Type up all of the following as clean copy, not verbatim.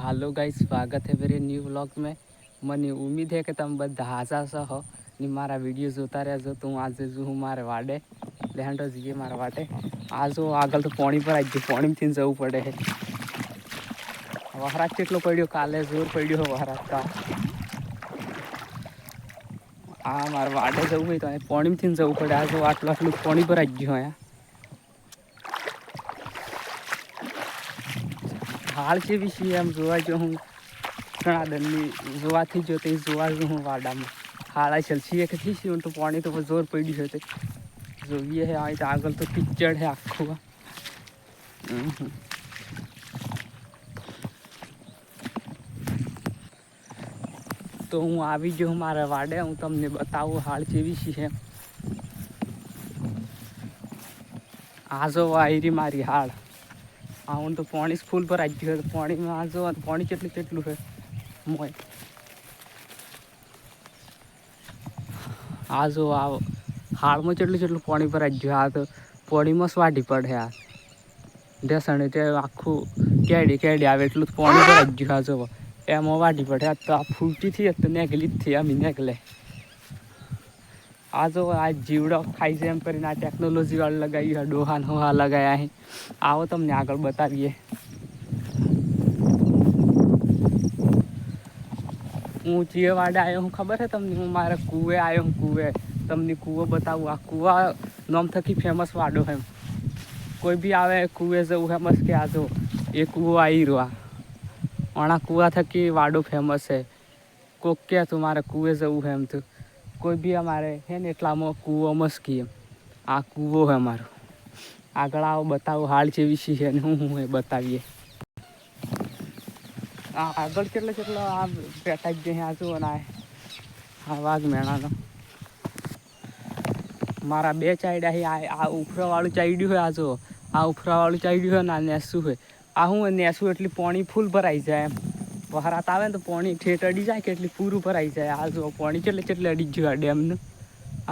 Hello guys, स्वागत है मेरे न्यू व्लॉग में। મને ઉમ્મીદ है કે તમે બધા હાજા છો ને મારા વિડીયો જોતા રહેજો। તો હું આજે હું મારે વાડે લેહાંડો જઈએ મારા વાડે। આ જો આગળ તો પાણી પર આવી ગયું, પાણીથી જવું પડે છે। વહરાજ કેટલો પડ્યો, કાલે જોર પડ્યો વહરાજ કા। આ મારા વાડે જવું હોય તો પાણીથી જવું પડે। આ જો આટલું આટલું પાણી પર આવી ગયું। અહીંયા હાલ જેવી છે એમ જોવા જો હું ઘણા દરની જોવાથી જો તે જોવા જો હું વાડામાં હાળા છલસીએ કે થઈ છે તો પાણી તો જોર પડી છે તે જોઈએ है। આ તો આગળ તો કિચડ है આખું। તો હું આવી ગયો મારા વાડે, હું તમને બતાવું હાલ જેવી છે। આ જો આયરી મારી હાલ। આ હું તો પાણી ફૂલ પર આવી ગયો। પાણીમાં આ જો પાણી કેટલું કેટલું છે મોય। આ જો આ હાળમાં કેટલું કેટલું પાણી પર આવી ગયું। આ તો પાણીમાં સ્વાટી પડે। આ ઢેસણ તે આખું કેડી કેડી આવે એટલું પાણી પર આવી ગયું। આ જો એમાં વાટી પડે। આ તો આ ફૂલતી થી તો નેગલી જ થી આમ નેગલે। આ જો આ જીવડો ખાઈ છે એમ કરીને આ ટેકનોલોજી વાળા લગાવી છે, ડોહાન હોહા લગાવ્યા છે। આવો તમને આગળ બતાવીએ। હું જે વાડે આવ્યો હું ખબર છે તમને, હું મારા કૂવે આવ્યો હું। કૂવે તમને કૂવો બતાવું। આ કૂવા નામ થકી ફેમસ વાડો છે। કોઈ બી આવે કૂવે જવું ફેમસ કે આ જો એ કૂવો આવી રહ્યો। આણા કૂવા થકી વાડો ફેમસ છે। કોક કે તું મારે કૂવે જવું છે એમ તો કોઈ બી અમારે છે ને એટલામાં કૂવો મસ્કી એમ। આ કૂવો છે અમારો। આગળ આવો બતાવો હાલ જેવી છે ને હું એ બતાવીએ। આ આગળ કેટલો કેટલો આ બેઠા જ આ જુઓ ને આ વાઘ મેણાનો મારા બે ચાયડા છે। આ ઉફરાવાળું ચાયડ્યું હોય। આ જુઓ આ ઉફરાવાળું ચાયડ્યું હોય ને આ નેસું હોય। આ હું નેસું એટલી પાણી ફૂલ ભરાઈ જાય એમ। વહરાત આવે ને તો પાણી ઠેઠ અડી જાય કે એટલી પૂરું ભરાઈ જાય। આ જુઓ પાણી કેટલે અડી ગયું આ ડેમનું।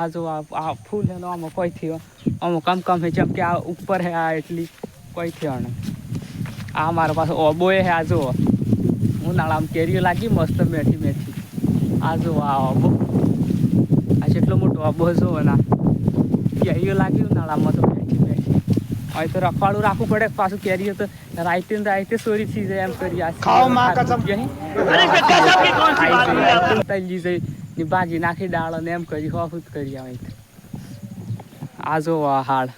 આ જો આ ફૂલ છે આમાં કોઈ થયો આમાં કમ કમ છે જેમ કે આ ઉપર છે આ એટલી કોઈ થયો ને। આ મારા પાસે ઓબોય છે। આ જુઓ ઉનાળામાં કેરીઓ લાગી મસ્ત મેઠી મેઠી। આ જો આ ઓબો આ કેટલો મોટો ઓબો જો ના કેરીઓ લાગી ઉનાળામાં તો મેઠી મેઠી। હવે તો રખવાડું રાખવું પડે પાછું કેરીઓ તો રાઈતે ચોરી થઈ જાય એમ કરી। આ તલી જઈ ભાજી નાખી ડાળો ને એમ કરી હોફુત કરી આવે। આ જો આ હાળ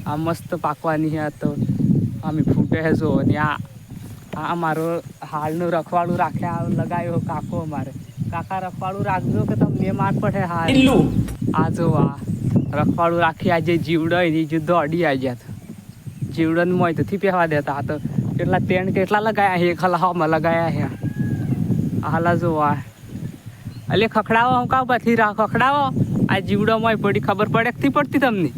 આ મસ્ત પાકવાની છે। તો અમે ફૂટે છે જો ને આ અમારો હાલનું રખવાડું રાખ્યા લગાવ્યો કાકો અમારે। કાકા રખવાડું રાખજો કે તમને માર પડે હાલ। આ જો આ રખવાડું રાખી આજે જીવડો એ જે દોડી આવી ગયા। જીવડન મોય તો થી પહેવા દેતા। આ તો કેટલા ટેન્ટ કેટલા લગાયા છે, ખલામાં લગાયા છે। હાલા જો આ અલે ખખડાવો હું કા પછી ખખડાવો। આ જીવડો મોય પડી ખબર પડે થી પડતી તમને।